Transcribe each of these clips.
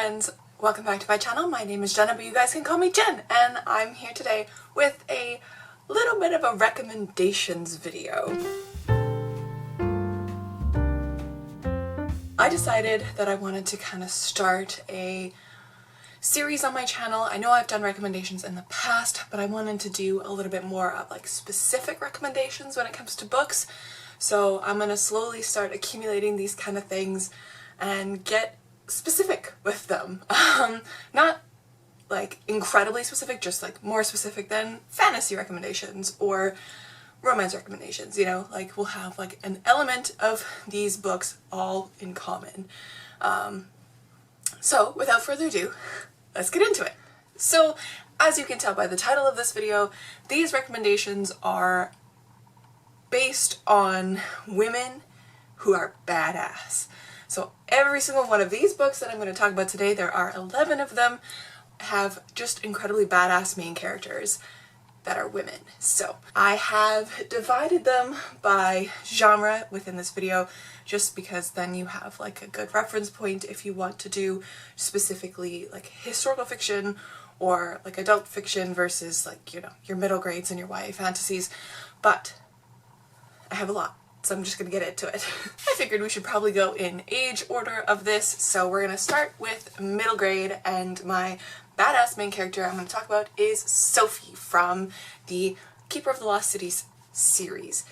friends, welcome back to my channel. My name is Jenna, but you guys can call me Jen, and I'm here today with a little bit of a recommendations video. I decided that I wanted to kind of start a series on my channel. I know I've done recommendations in the past, but I wanted to do a little bit more of like specific recommendations when it comes to books. So I'm gonna slowly start accumulating these kind of things and get specific with them. Not like incredibly specific, just like more specific than fantasy recommendations or romance recommendations, you know, like we'll have like an element of these books all in common. So without further ado, let's get into it. So as you can tell by the title of this video, these recommendations are based on women who are badass. So every single one of these books that I'm going to talk about today, there are 11 of them, have just incredibly badass main characters that are women. So I have divided them by genre within this video, just because then you have like a good reference point if you want to do specifically like historical fiction or like adult fiction versus like, you know, your middle grades and your YA fantasies. But I have a lot, so I'm just gonna get into it. I figured we should probably go in age order of this, so we're gonna start with middle grade, and my badass main character I'm gonna talk about is Sophie from the Keeper of the Lost Cities series.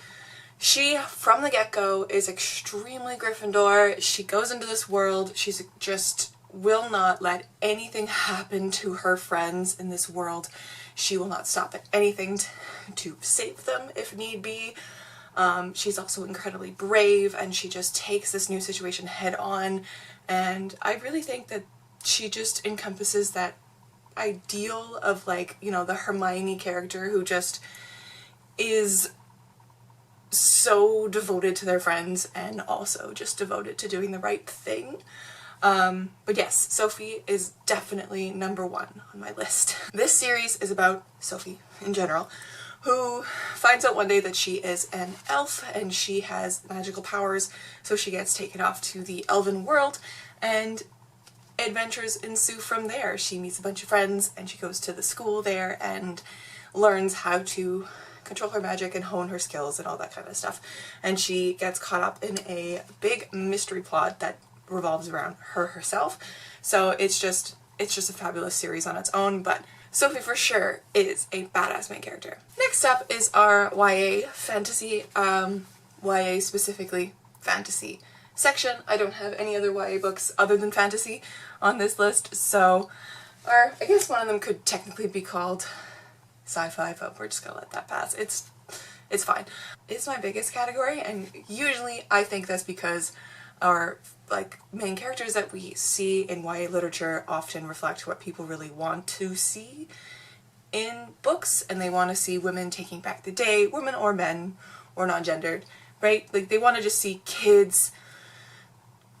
She, from the get-go, is extremely Gryffindor. She goes into this world, she's just will not let anything happen to her friends in this world. She will not stop at anything to save them if need be. She's also incredibly brave, and she just takes this new situation head on, and I really think that she just encompasses that ideal of like, you know, the Hermione character who just is so devoted to their friends and also just devoted to doing the right thing. But yes, Sophie is definitely number one on my list. This series is about Sophie in general, who finds out one day that she is an elf and she has magical powers, so she gets taken off to the elven world and adventures ensue from there. She meets a bunch of friends and she goes to the school there and learns how to control her magic and hone her skills and all that kind of stuff. And she gets caught up in a big mystery plot that revolves around her herself. So it's just a fabulous series on its own, but Sophie for sure is a badass main character. Next up is our YA fantasy, YA specifically fantasy section. I don't have any other YA books other than fantasy on this list, so, or I guess one of them could technically be called sci-fi, but we're just gonna let that pass. It's fine. It's my biggest category, and usually I think that's because our like main characters that we see in YA literature often reflect what people really want to see in books, and they want to see women taking back the day, women or men or non-gendered, right? Like they want to just see kids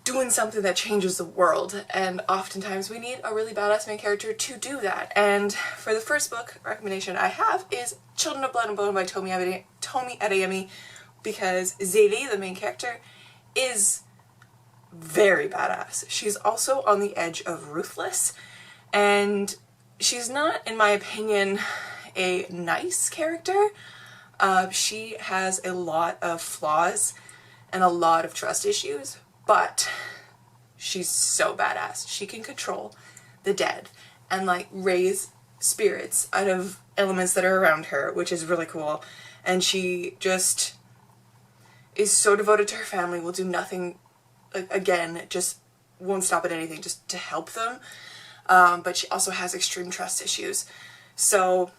doing something that changes the world, and oftentimes we need a really badass main character to do that. And for the first book recommendation I have is Children of Blood and Bone by Tomi Adeyemi, because Zélie, the main character, is very badass. She's also on the edge of ruthless, and she's not, in my opinion, a nice character. She has a lot of flaws and a lot of trust issues, but she's so badass. She can control the dead and like raise spirits out of elements that are around her, which is really cool. And she just is so devoted to her family, will do nothing, again, just won't stop at anything just to help them. But she also has extreme trust issues. So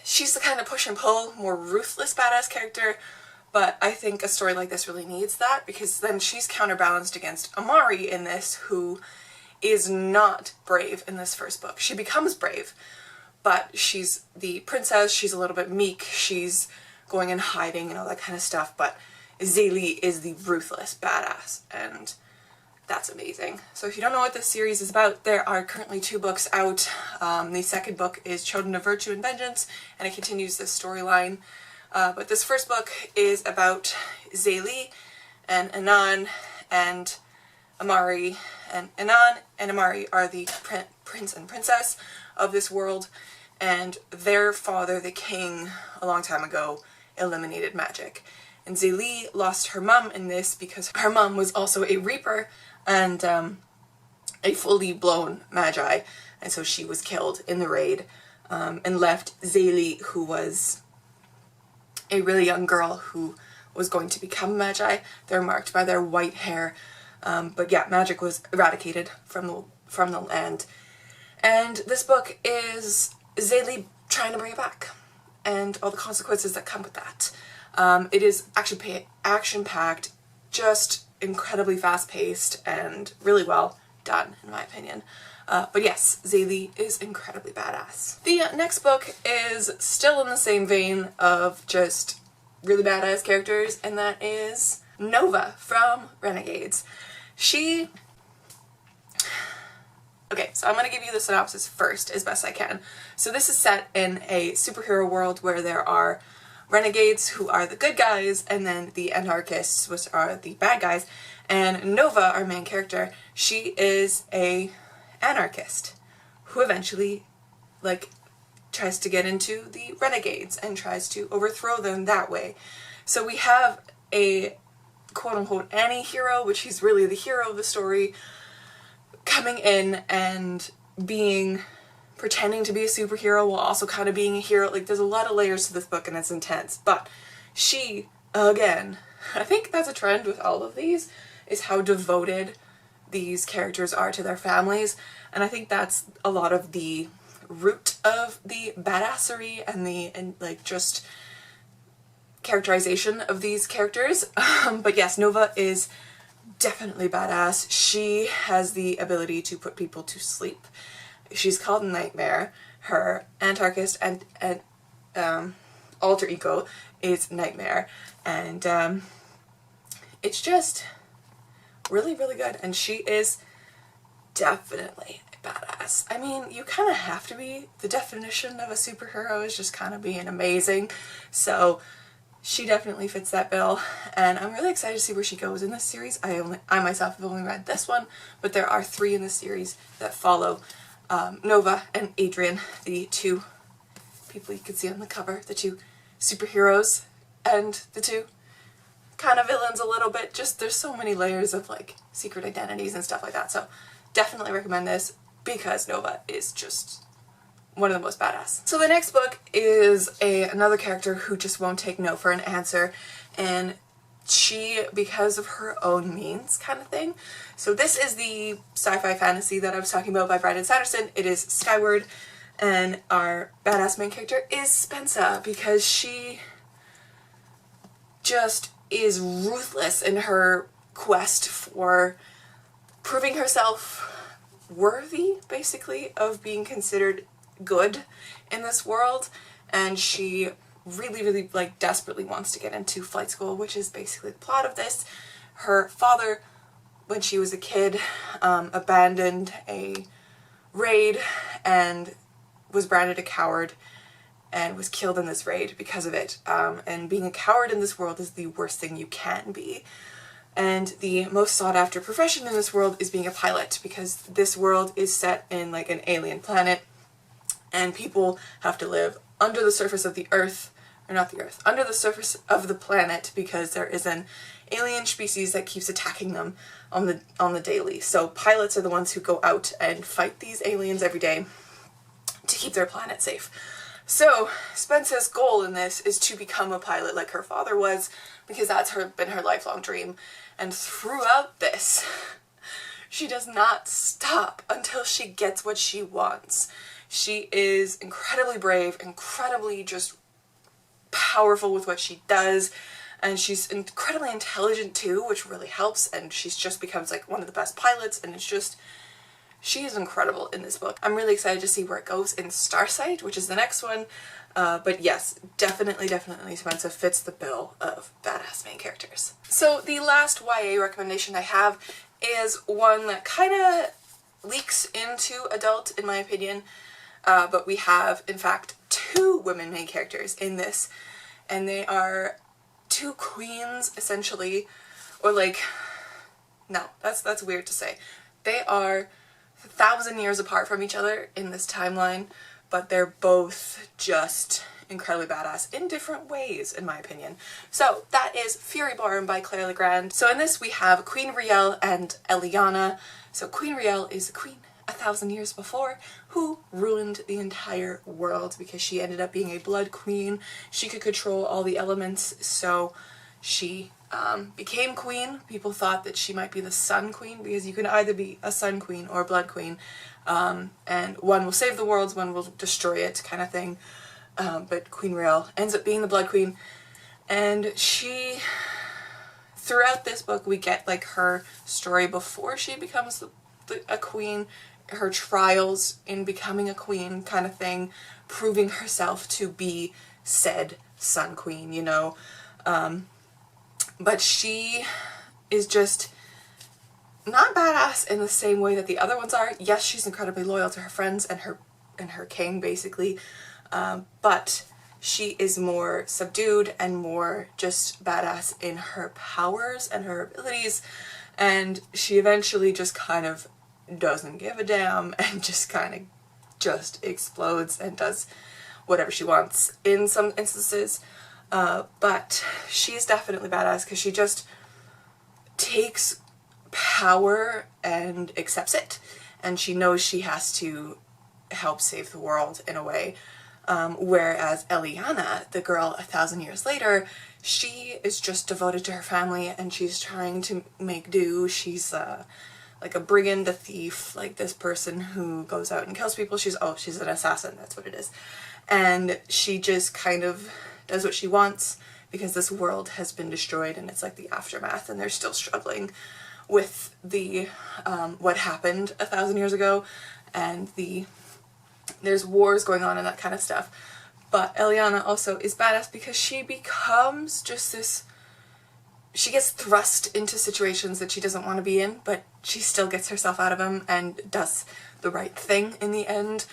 she's the kind of push and pull, more ruthless badass character, but I think a story like this really needs that, because then she's counterbalanced against Amari in this, who is not brave in this first book. She becomes brave, but she's the princess, she's a little bit meek, she's going and hiding and all that kind of stuff, but Zélie is the ruthless badass, and that's amazing. So if you don't know what this series is about, there are currently 2 books out. The second book is Children of Virtue and Vengeance, and it continues this storyline. But this first book is about Zélie and Anan and Amari and Anan and Amari are the prince and princess of this world, and their father, the king, a long time ago, eliminated magic. And Zélie lost her mum in this because her mum was also a reaper and a fully blown magi, and so she was killed in the raid, and left Zélie, who was a really young girl who was going to become magi. They're marked by their white hair, but yeah, magic was eradicated from the land. And this book is Zélie trying to bring it back, and all the consequences that come with that. It is action-packed, just incredibly fast-paced, and really well done, in my opinion. But yes, Zélie is incredibly badass. The next book is still in the same vein of just really badass characters, and that is Nova from Renegades. Okay, so I'm going to give you the synopsis first as best I can. So this is set in a superhero world where there are renegades, who are the good guys, and then the anarchists, which are the bad guys. And Nova, our main character, she is a anarchist who eventually, like, tries to get into the renegades and tries to overthrow them that way. So we have a quote-unquote anti-hero, which he's really the hero of the story, coming in and pretending to be a superhero while also kind of being a hero. Like, there's a lot of layers to this book and it's intense. But she, again, I think that's a trend with all of these, is how devoted these characters are to their families. And I think that's a lot of the root of the badassery and like just characterization of these characters. But yes, Nova is definitely badass. She has the ability to put people to sleep. She's called Nightmare. Her anarchist and alter ego is Nightmare, and it's just really, really good. And she is definitely a badass. I mean, you kind of have to be. The definition of a superhero is just kind of being amazing. So she definitely fits that bill, and I'm really excited to see where she goes in this series. I myself have only read this one, but there are 3 in the series that follow Nova and Adrian, the 2 people you can see on the cover, the 2 superheroes and the 2 kind of villains a little bit. Just there's so many layers of like secret identities and stuff like that. So definitely recommend this because Nova is just one of the most badass. So the next book is another character who just won't take no for an answer, and she, because of her own means kind of thing. So this is the sci-fi fantasy that I was talking about by Brandon Sanderson. It is Skyward, and our badass main character is Spencer, because she just is ruthless in her quest for proving herself worthy, basically, of being considered good in this world, and she really like desperately wants to get into flight school, which is basically the plot of this. Her father, when she was a kid, abandoned a raid and was branded a coward and was killed in this raid because of it. And being a coward in this world is the worst thing you can be. And the most sought after profession in this world is being a pilot, because this world is set in like an alien planet, and people have to live under the surface of the earth, or not the earth, under the surface of the planet, because there is an alien species that keeps attacking them on the daily. So pilots are the ones who go out and fight these aliens every day to keep their planet safe. So Spencer's goal in this is to become a pilot like her father was, because that's been her lifelong dream. And throughout this, she does not stop until she gets what she wants. She is incredibly brave, incredibly just powerful with what she does, and she's incredibly intelligent too, which really helps, and she's just becomes like one of the best pilots, and it's just, she is incredible in this book. I'm really excited to see where it goes in Starsight, which is the next one, but yes, definitely Spencer fits the bill of badass main characters. So the last YA recommendation I have is one that kind of leaks into adult, in my opinion. But we have, in fact, 2 women main characters in this, and they are 2 queens, essentially, or like, no, that's weird to say. They are 1,000 years apart from each other in this timeline, but they're both just incredibly badass in different ways, in my opinion. So that is Furyborn by Claire Legrand. So in this we have Queen Riel and Eliana. So Queen Riel is a queen 1,000 years before who ruined the entire world because she ended up being a blood queen. She could control all the elements, so she became queen. People thought that she might be the sun queen because you can either be a sun queen or a blood queen, and one will save the world, one will destroy it, kind of thing. But Queen Riel ends up being the blood queen, and she, throughout this book we get like her story before she becomes a queen, her trials in becoming a queen, kind of thing, proving herself to be said sun queen, you know. But she is just not badass in the same way that the other ones are. Yes, she's incredibly loyal to her friends and her king, basically, but she is more subdued and more just badass in her powers and her abilities, and she eventually just kind of doesn't give a damn and just kind of just explodes and does whatever she wants in some instances. But she's definitely badass because she just takes power and accepts it, and she knows she has to help save the world in a way. Whereas Eliana, the girl 1,000 years later, she is just devoted to her family and she's trying to make do. She's like a brigand, a thief, like this person who goes out and kills people. She's an assassin, that's what it is. And she just kind of does what she wants because this world has been destroyed and it's like the aftermath, and they're still struggling with the what happened 1,000 years ago, and there's wars going on and that kind of stuff. But Eliana also is badass because she becomes just this, she gets thrust into situations that she doesn't want to be in, but she still gets herself out of them and does the right thing in the end.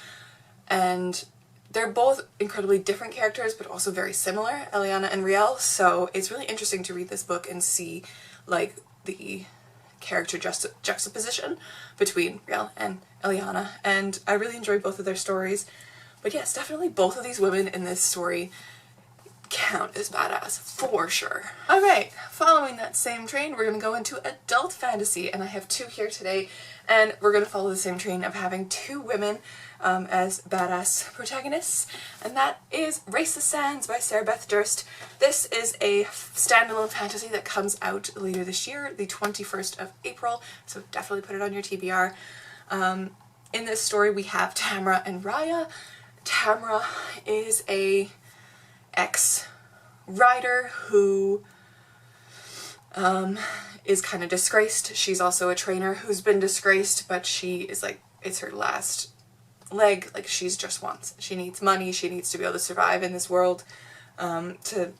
And they're both incredibly different characters, but also very similar, Eliana and Riel, so it's really interesting to read this book and see like the character juxtaposition between Riel and Eliana, and I really enjoyed both of their stories. But yes, definitely both of these women in this story count as badass, for sure. Alright, following that same train, we're going to go into adult fantasy, and I have two here today, and we're going to follow the same train of having two women as badass protagonists, and that is Race the Sands by Sarah Beth Durst. This is a standalone fantasy that comes out later this year, the 21st of April, so definitely put it on your TBR. In this story we have Tamra and Raya. Tamra is a ex-rider who is kind of disgraced. She's also a trainer who's been disgraced, but she is like, it's her last leg. Like, she needs money, she needs to be able to survive in this world, to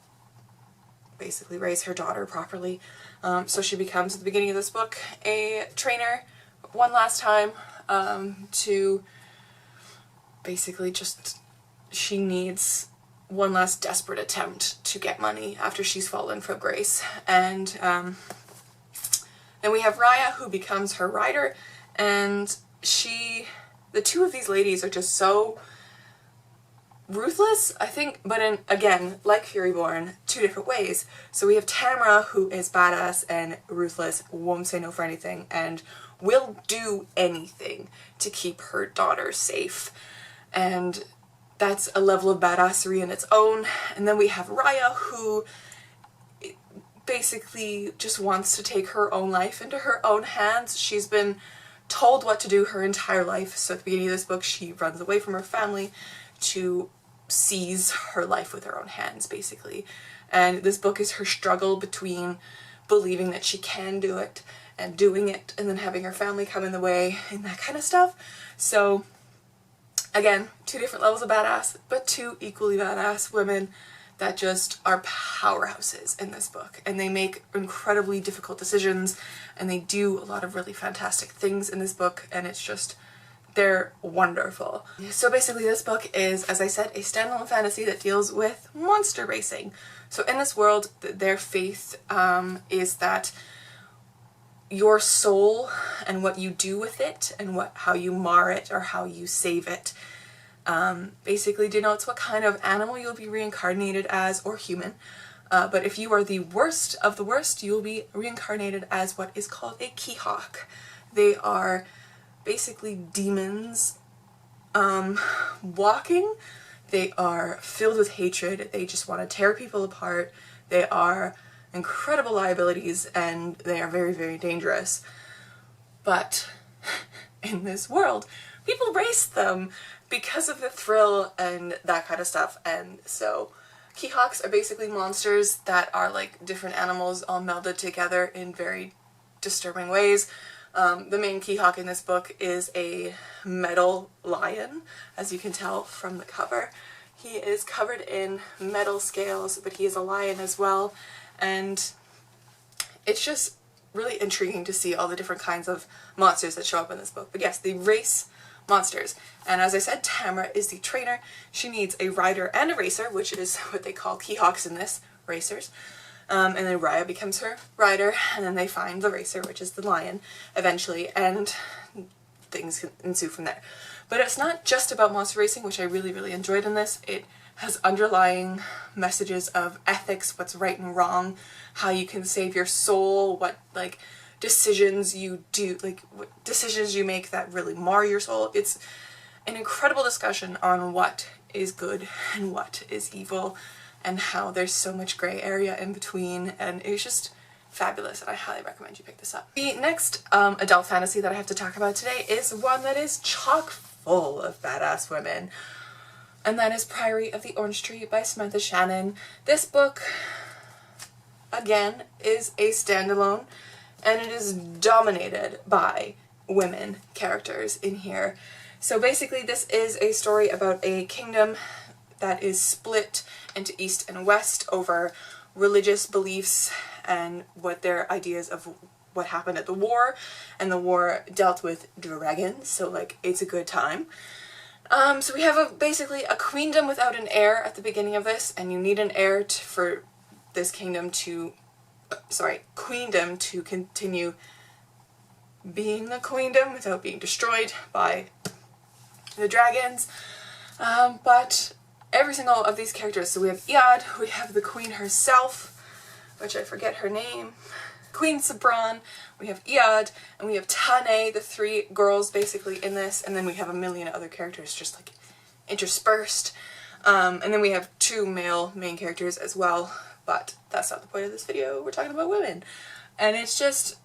basically raise her daughter properly. So she becomes, at the beginning of this book, a trainer one last time, to basically just, she needs one last desperate attempt to get money after she's fallen from grace. And then we have Raya, who becomes her rider, and the two of these ladies are just so ruthless, I think, but again, like Furyborn, two different ways. So we have Tamra, who is badass and ruthless, won't say no for anything, and will do anything to keep her daughter safe. And that's a level of badassery in its own. And then we have Raya, who basically just wants to take her own life into her own hands. She's been told what to do her entire life, so at the beginning of this book she runs away from her family to seize her life with her own hands, basically. And this book is her struggle between believing that she can do it and doing it, and then having her family come in the way and that kind of stuff. So again, two different levels of badass, but two equally badass women that just are powerhouses in this book, and they make incredibly difficult decisions, and they do a lot of really fantastic things in this book, and it's just, they're wonderful. So basically this book is, as I said, a standalone fantasy that deals with monster racing. So in this world, their faith is that your soul and what you do with it and how you mar it or how you save it basically denotes what kind of animal you'll be reincarnated as, or human. But if you are the worst of the worst, you'll be reincarnated as what is called a Keyhawk. They are basically demons walking. They are filled with hatred. They just want to tear people apart. They are incredible liabilities, and they are very, very dangerous. But in this world, people race them because of the thrill and that kind of stuff. And so Keyhawks are basically monsters that are like different animals all melded together in very disturbing ways. The main Keyhawk in this book is a metal lion, as you can tell from the cover. He is covered in metal scales, but he is a lion as well, and it's just really intriguing to see all the different kinds of monsters that show up in this book. But yes, they race monsters, and as I said, Tamara is the trainer. She needs a rider and a racer, which is what they call Keyhawks in this, racers. And then Raya becomes her rider, and then they find the racer, which is the lion, eventually, and things ensue from there. But it's not just about monster racing, which I really, really enjoyed in this. It has underlying messages of ethics, what's right and wrong, how you can save your soul, what, like, decisions you do, like, what decisions you make that really mar your soul. It's an incredible discussion on what is good and what is evil, and how there's so much gray area in between, and it's just fabulous, and I highly recommend you pick this up. The next adult fantasy that I have to talk about today is one that is chock full of badass women, and that is Priory of the Orange Tree by Samantha Shannon. This book, again, is a standalone, and it is dominated by women characters in here. So basically this is a story about a kingdom that is split into East and West over religious beliefs and what their ideas of what happened at the war, and the war dealt with dragons, so like it's a good time. So we have basically a queendom without an heir at the beginning of this, and you need an heir for this kingdom to, queendom to continue being the queendom without being destroyed by the dragons. But every single of these characters, so we have Iad, we have the queen herself, which I forget her name, Queen Sabran, we have Iad, and we have Tane, the three girls basically in this, and then we have a million other characters just like interspersed. And then we have two male main characters as well, but that's not the point of this video. We're talking about women. And it's just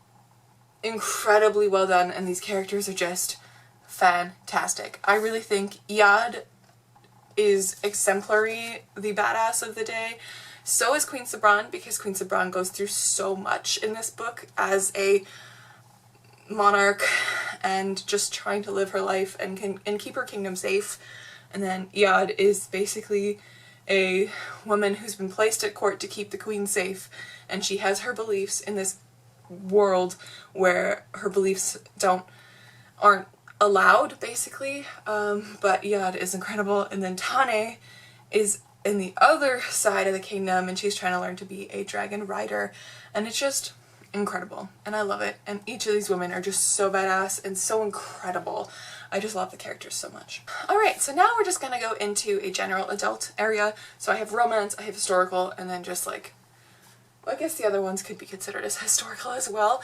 incredibly well done, and these characters are just fantastic. I really think Iad is exemplary, the badass of the day. So is Queen Sabran, because Queen Sabran goes through so much in this book as a monarch and just trying to live her life and keep her kingdom safe. And then Iad is basically a woman who's been placed at court to keep the queen safe, and she has her beliefs in this world where her beliefs aren't allowed, basically. But Iad is incredible, and then Tane is in the other side of the kingdom, and she's trying to learn to be a dragon rider, and it's just incredible, and I love it. And each of these women are just so badass and so incredible. I just love the characters so much. Alright, so now we're just gonna go into a general adult area. So I have romance, I have historical, and then just like, well, I guess the other ones could be considered as historical as well.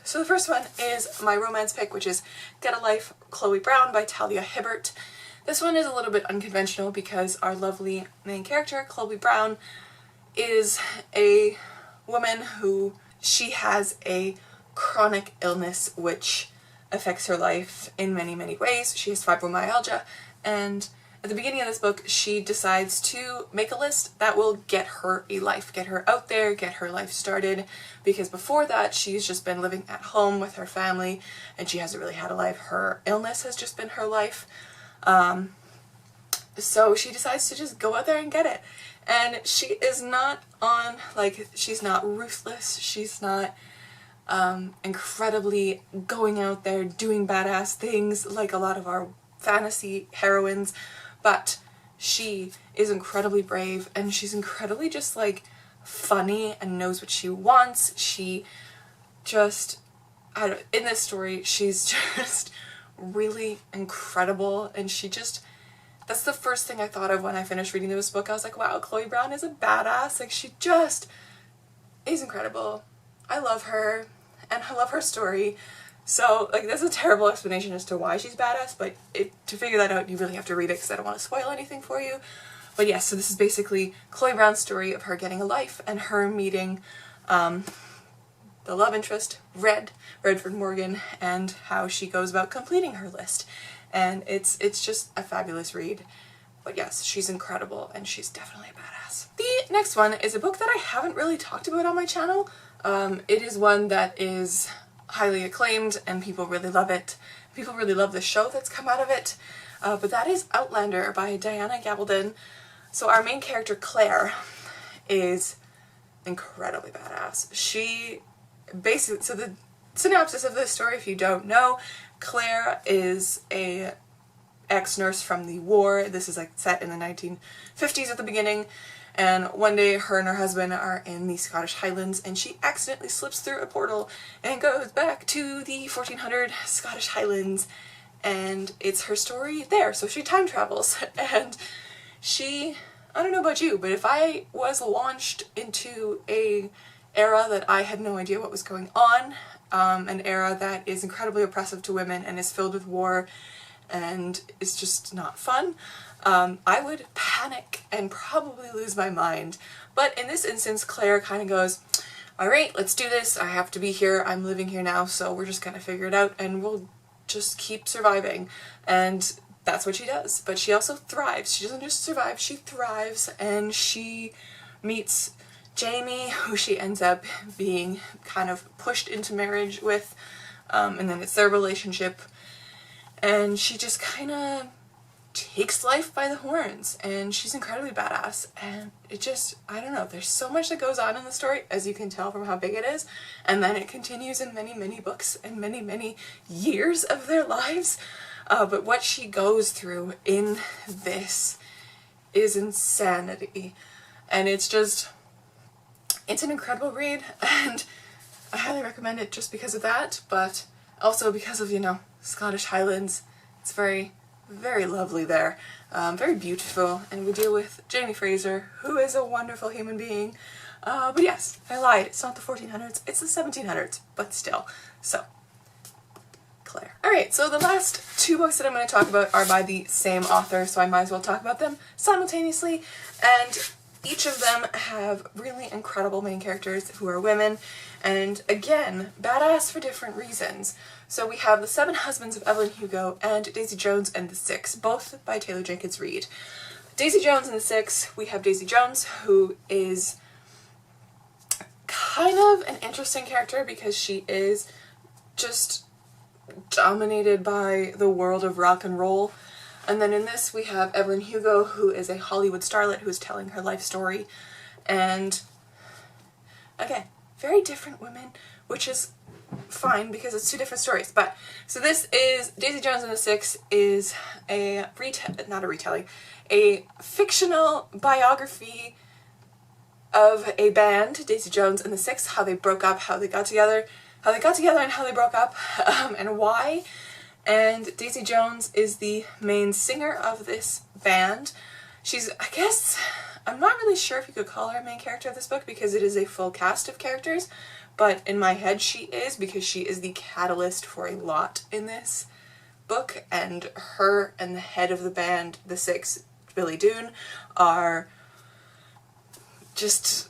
So the first one is my romance pick, which is Get a Life, Chloe Brown by Talia Hibbert. This one is a little bit unconventional because our lovely main character, Chloe Brown, is a woman who, she has a chronic illness which affects her life in many, many ways. She has fibromyalgia, and at the beginning of this book she decides to make a list that will get her a life, get her out there, get her life started, because before that she's just been living at home with her family and she hasn't really had a life. Her illness has just been her life. So she decides to just go out there and get it. And she is not she's not ruthless, she's not incredibly going out there doing badass things like a lot of our fantasy heroines, but she is incredibly brave, and she's incredibly just like funny and knows what she wants. She just, I don't, in this story, she's just really incredible, and she just, that's the first thing I thought of when I finished reading this book. I was like, wow, Chloe Brown is a badass. Like, she just is incredible. I love her, and I love her story. So, like, that's a terrible explanation as to why she's badass, but to figure that out, you really have to read it because I don't want to spoil anything for you. But yes, so this is basically Chloe Brown's story of her getting a life and her meeting the love interest, Redford Morgan, and how she goes about completing her list. And it's just a fabulous read. But yes, she's incredible, and she's definitely a badass. The next one is a book that I haven't really talked about on my channel. It is one that is highly acclaimed, and people really love it. People really love the show that's come out of it. But that is Outlander by Diana Gabaldon. So our main character, Claire, is incredibly badass. She basically, so the synopsis of this story, if you don't know, Claire is a ex-nurse from the war. This is like set in the 1950s at the beginning, and one day her and her husband are in the Scottish Highlands, and she accidentally slips through a portal and goes back to the 1400 Scottish Highlands, and it's her story there. So she time travels, and she, I don't know about you, but if I was launched into a era that I had no idea what was going on, an era that is incredibly oppressive to women and is filled with war and is just not fun, I would panic and probably lose my mind. But in this instance, Claire kind of goes, alright, let's do this, I have to be here, I'm living here now, so we're just gonna figure it out and we'll just keep surviving. And that's what she does. But she also thrives. She doesn't just survive, she thrives, and she meets Jamie, who she ends up being kind of pushed into marriage with, and then it's their relationship, and she just kind of takes life by the horns, and she's incredibly badass, and it just, I don't know, there's so much that goes on in the story, as you can tell from how big it is, and then it continues in many, many books and many, many years of their lives, but what she goes through in this is insanity, and it's just, it's an incredible read, and I highly recommend it just because of that, but also because of, you know, Scottish Highlands. It's very, very lovely there, very beautiful, and we deal with Jamie Fraser, who is a wonderful human being. But yes, I lied, it's not the 1400s, it's the 1700s, but still. So, Claire. Alright, so the last two books that I'm going to talk about are by the same author, so I might as well talk about them simultaneously, and each of them have really incredible main characters who are women, and again, badass for different reasons. So we have The Seven Husbands of Evelyn Hugo and Daisy Jones and the Six, both by Taylor Jenkins Reid. Daisy Jones and the Six, we have Daisy Jones, who is kind of an interesting character because she is just dominated by the world of rock and roll. And then in this we have Evelyn Hugo, who is a Hollywood starlet who is telling her life story. And again, very different women, which is fine because it's two different stories. But so this is Daisy Jones and the Six is a fictional biography of a band, Daisy Jones and the Six, how they broke up, how they got together and how they broke up, and why. And Daisy Jones is the main singer of this band. She's, I guess, I'm not really sure if you could call her a main character of this book because it is a full cast of characters, but in my head she is, because she is the catalyst for a lot in this book, and her and the head of the band, the Six, Billy Doon, are just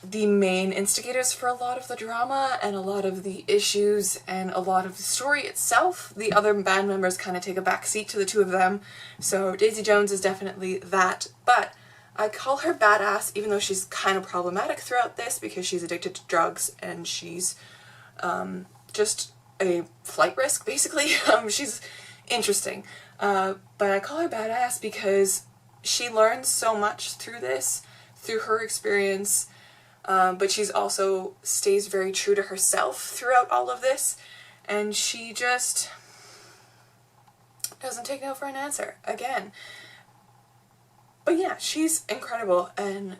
the main instigators for a lot of the drama and a lot of the issues and a lot of the story itself. The other band members kind of take a back seat to the two of them, so Daisy Jones is definitely that, but I call her badass even though she's kind of problematic throughout this because she's addicted to drugs and she's just a flight risk, basically. She's interesting, but I call her badass because she learns so much through this, through her experience, but she's also stays very true to herself throughout all of this, and she just doesn't take no for an answer, again. But yeah, she's incredible, and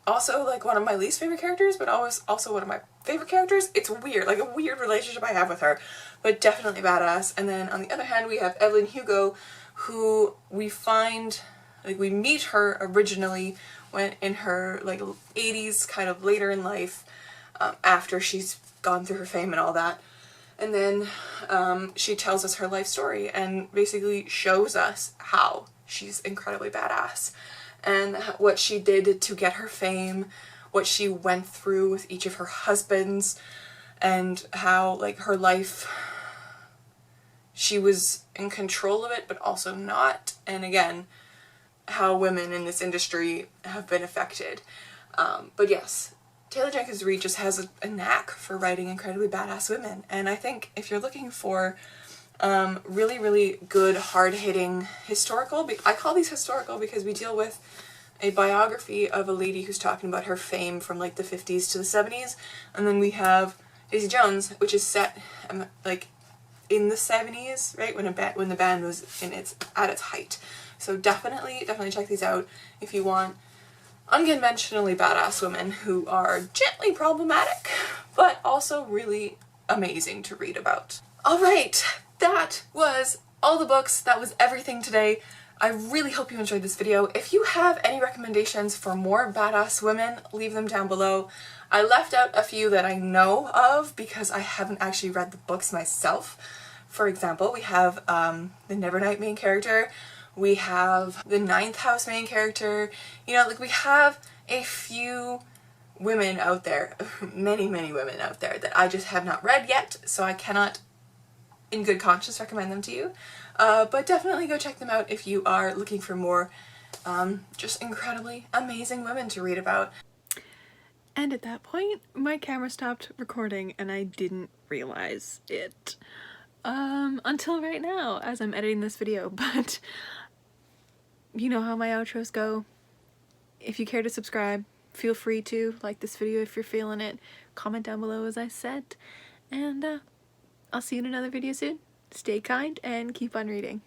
also like one of my least favorite characters, but always also one of my favorite characters. It's weird, like a weird relationship I have with her, but definitely badass. And then on the other hand, we have Evelyn Hugo, who we find, like, we meet her originally when in her like 80s, kind of later in life, after she's gone through her fame and all that. And then she tells us her life story and basically shows us how she's incredibly badass and what she did to get her fame, what she went through with each of her husbands, and how, like, her life, she was in control of it but also not, and again, how women in this industry have been affected. But yes, Taylor Jenkins Reid just has a knack for writing incredibly badass women, and I think if you're looking for really, really good, hard-hitting historical, I call these historical because we deal with a biography of a lady who's talking about her fame from like the 50s to the 70s, and then we have Daisy Jones, which is set like in the 70s, right, when the band was at its height. So definitely check these out if you want unconventionally badass women who are gently problematic, but also really amazing to read about. Alright, that was all the books, that was everything today. I really hope you enjoyed this video. If you have any recommendations for more badass women, leave them down below. I left out a few that I know of because I haven't actually read the books myself. For example, we have the Nevernight main character, we have the Ninth House main character, you know, like we have a few women out there, many women out there that I just have not read yet, so I cannot in good conscience recommend them to you. But definitely go check them out if you are looking for more just incredibly amazing women to read about. And at that point, my camera stopped recording and I didn't realize it. Until right now, as I'm editing this video, but you know how my outros go. If you care to subscribe, feel free to like this video if you're feeling it, comment down below as I said, and I'll see you in another video soon. Stay kind and keep on reading.